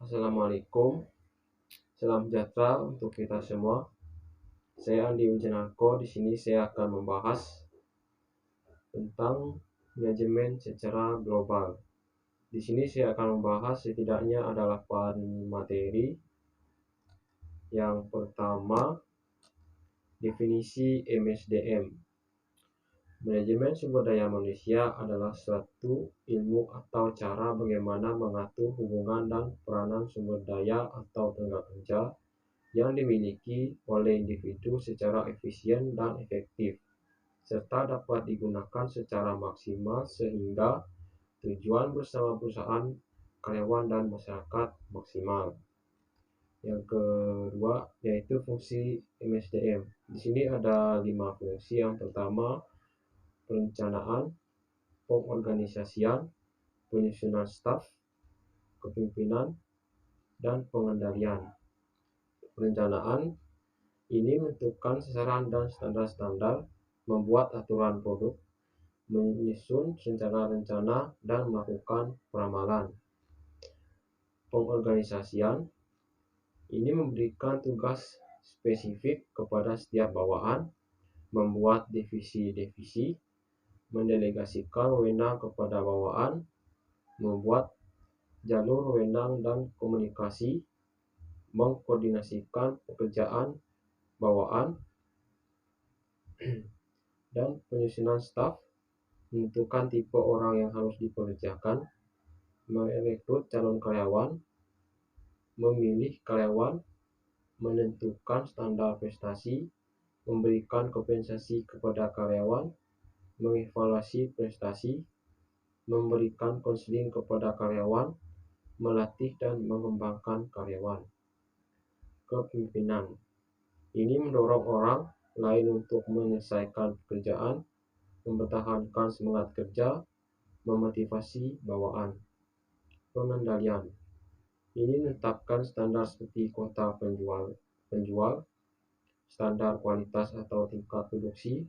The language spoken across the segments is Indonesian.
Assalamualaikum, salam sejahtera untuk kita semua. Saya Andi Wijanarko. Di sini saya akan membahas tentang manajemen secara global. Di sini saya akan membahas setidaknya ada 8 materi. Yang pertama, definisi MSDM. Manajemen sumber daya manusia adalah suatu ilmu atau cara bagaimana mengatur hubungan dan peranan sumber daya atau tenaga kerja yang dimiliki oleh individu secara efisien dan efektif, serta dapat digunakan secara maksimal sehingga tujuan bersama perusahaan, karyawan, dan masyarakat maksimal. Yang kedua yaitu fungsi MSDM. Di sini ada 5 fungsi. Yang pertama, perencanaan, pengorganisasian, penyusunan staf, kepemimpinan, dan pengendalian. Perencanaan ini menentukan sasaran dan standar-standar, membuat aturan produk, menyusun rencana-rencana, dan melakukan peramalan. Pengorganisasian ini memberikan tugas spesifik kepada setiap bawahan, membuat divisi-divisi, mendelegasikan wewenang kepada bawahan, membuat jalur wewenang dan komunikasi, mengkoordinasikan pekerjaan bawahan, dan penyusunan staf, menentukan tipe orang yang harus dipekerjakan, merekrut calon karyawan, memilih karyawan, menentukan standar prestasi, memberikan kompensasi kepada karyawan, mengevaluasi prestasi, memberikan konseling kepada karyawan, melatih dan mengembangkan karyawan. Kepemimpinan ini mendorong orang lain untuk menyelesaikan pekerjaan, mempertahankan semangat kerja, memotivasi bawahan. Pengendalian ini menetapkan standar seperti kuota penjual, standar kualitas atau tingkat produksi,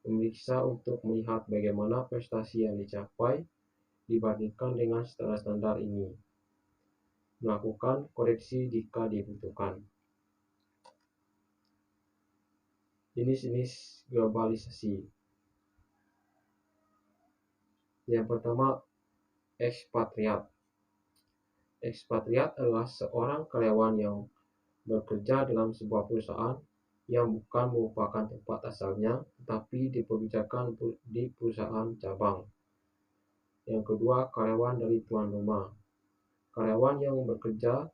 memeriksa untuk melihat bagaimana prestasi yang dicapai dibandingkan dengan standar-standar ini, melakukan koreksi jika dibutuhkan. Jenis-jenis globalisasi. Yang pertama, ekspatriat. Ekspatriat adalah seorang karyawan yang bekerja dalam sebuah perusahaan yang bukan merupakan tempat asalnya, tetapi dipekerjakan di perusahaan cabang. Yang kedua, karyawan dari tuan rumah. Karyawan yang bekerja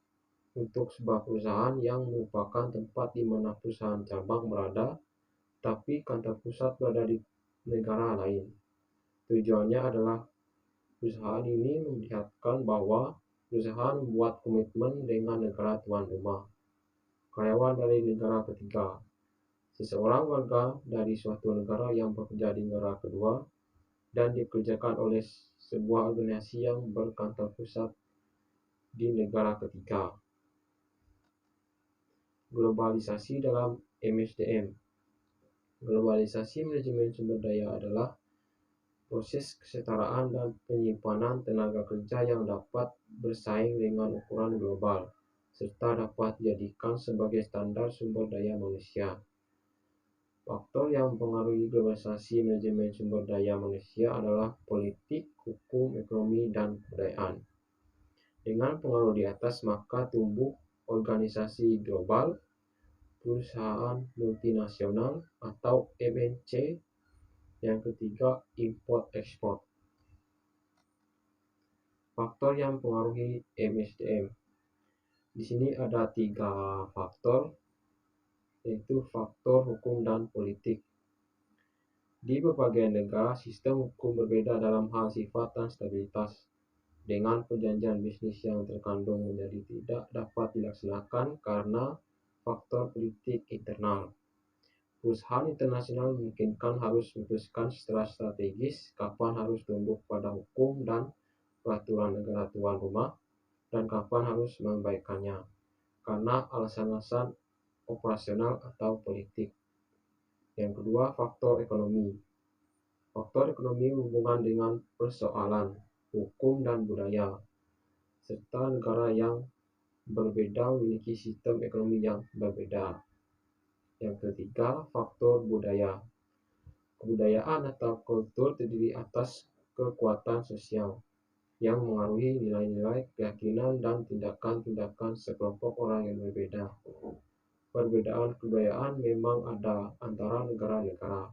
untuk sebuah perusahaan yang merupakan tempat di mana perusahaan cabang berada, tapi kantor pusat berada di negara lain. Tujuannya adalah perusahaan ini memperlihatkan bahwa perusahaan membuat komitmen dengan negara tuan rumah. Karyawan dari negara ketiga. Seseorang warga dari suatu negara yang bekerja di negara kedua dan dikerjakan oleh sebuah organisasi yang berkantor pusat di negara ketiga. Globalisasi dalam MSDM. Globalisasi manajemen sumber daya adalah proses kesetaraan dan penyimpanan tenaga kerja yang dapat bersaing dengan ukuran global, serta dapat dijadikan sebagai standar sumber daya manusia. Faktor yang mempengaruhi globalisasi manajemen sumber daya manusia adalah politik, hukum, ekonomi, dan kebudayaan. Dengan pengaruh di atas, maka tumbuh organisasi global, perusahaan multinasional atau MNC. Yang ketiga, import-ekspor. Faktor yang mempengaruhi MSDM. Di sini ada 3 faktor, yaitu faktor hukum dan politik. Di berbagai negara, sistem hukum berbeda dalam hal sifat dan stabilitas. Dengan perjanjian bisnis yang terkandung menjadi tidak dapat dilaksanakan karena faktor politik internal. Perusahaan internasional memungkinkan harus memutuskan secara strategis kapan harus tunduk pada hukum dan peraturan negara tuan rumah dan kapan harus mengabaikannya karena alasan-alasan operasional atau politik. Yang kedua, faktor ekonomi. Faktor ekonomi berhubungan dengan persoalan hukum dan budaya, serta negara yang berbeda memiliki sistem ekonomi yang berbeda. Yang ketiga, faktor budaya. Kebudayaan atau kultur terdiri atas kekuatan sosial yang mengaruhi nilai-nilai, keyakinan, dan tindakan-tindakan sekelompok orang yang berbeda. Perbedaan kebudayaan memang ada antara negara-negara,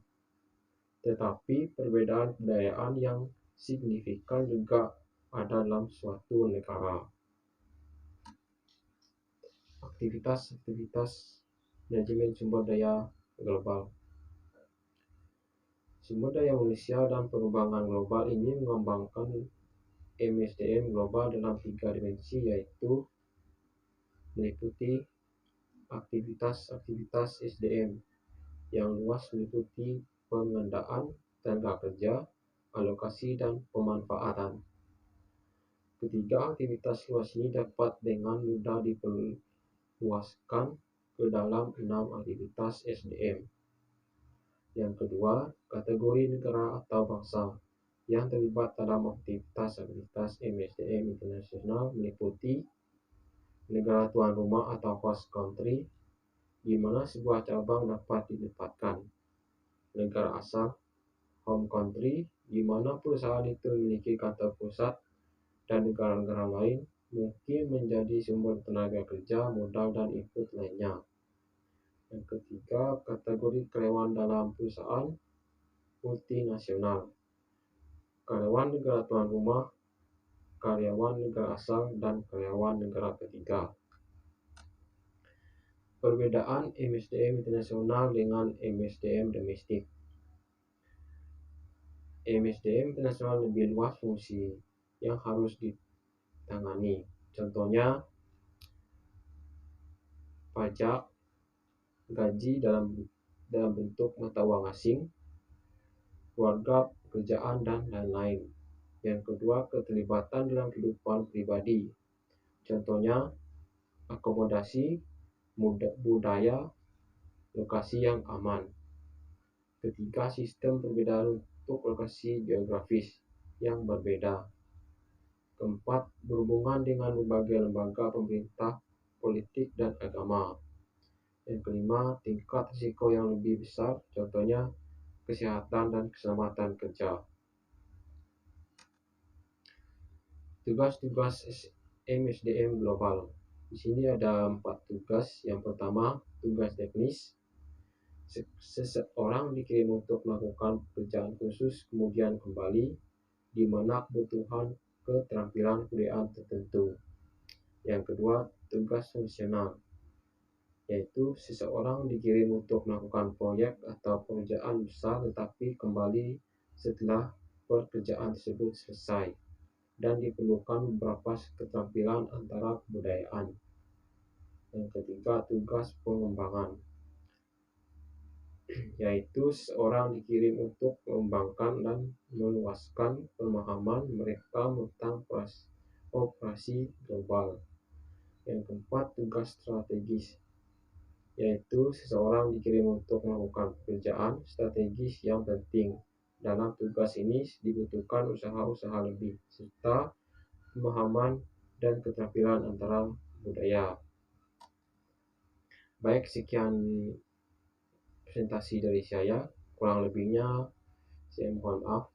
tetapi perbedaan kebudayaan yang signifikan juga ada dalam suatu negara. Aktivitas-aktivitas manajemen sumber daya global. Sumber daya manusia dan pengembangan global ini mengembangkan MSDM global dalam 3 dimensi, yaitu meliputi aktivitas-aktivitas SDM yang luas meliputi pengadaan tenaga kerja, alokasi, dan pemanfaatan. Ketiga aktivitas luas ini dapat dengan mudah diperluaskan ke dalam 6 aktivitas SDM. Yang kedua, kategori negara atau bangsa yang terlibat dalam aktivitas-aktivitas MSDM internasional meliputi negara tuan rumah atau host country, di mana sebuah cabang dapat ditempatkan. Negara asal, home country, di mana perusahaan itu memiliki kantor pusat, dan negara-negara lain mungkin menjadi sumber tenaga kerja, modal, dan input lainnya. Yang ketiga, kategori karyawan dalam perusahaan multinasional. Karyawan negara tuan rumah, karyawan negara asal, dan karyawan negara ketiga. Perbedaan MSDM internasional dengan MSDM domestik. MSDM internasional lebih luas fungsi yang harus ditangani. Contohnya, pajak, gaji dalam bentuk mata uang asing, keluarga, pekerjaan, dan lain-lain. Yang kedua, keterlibatan dalam kehidupan pribadi. Contohnya, akomodasi, budaya, lokasi yang aman. Ketiga, sistem perbedaan untuk lokasi geografis yang berbeda. Keempat, berhubungan dengan berbagai lembaga pemerintah, politik, dan agama. Yang kelima, tingkat risiko yang lebih besar, contohnya kesehatan dan keselamatan kerja. Tugas-tugas MSDM global. Di sini ada 4 tugas. Yang pertama, tugas teknis. Seseorang dikirim untuk melakukan pekerjaan khusus kemudian kembali, di mana kebutuhan keterampilan kebudayaan tertentu. Yang kedua, tugas fungsional, yaitu seseorang dikirim untuk melakukan proyek atau pekerjaan besar tetapi kembali setelah pekerjaan tersebut selesai dan diperlukan beberapa keterampilan antara kebudayaan. Yang ketiga, tugas pengembangan, yaitu seseorang dikirim untuk mengembangkan dan meluaskan pemahaman mereka tentang operasi global. Yang keempat, tugas strategis, yaitu seseorang dikirim untuk melakukan pekerjaan strategis yang penting. Dalam tugas ini dibutuhkan usaha-usaha lebih, serta pemahaman dan keterampilan antara budaya. Baik, sekian presentasi dari saya. Kurang lebihnya saya mohon maaf.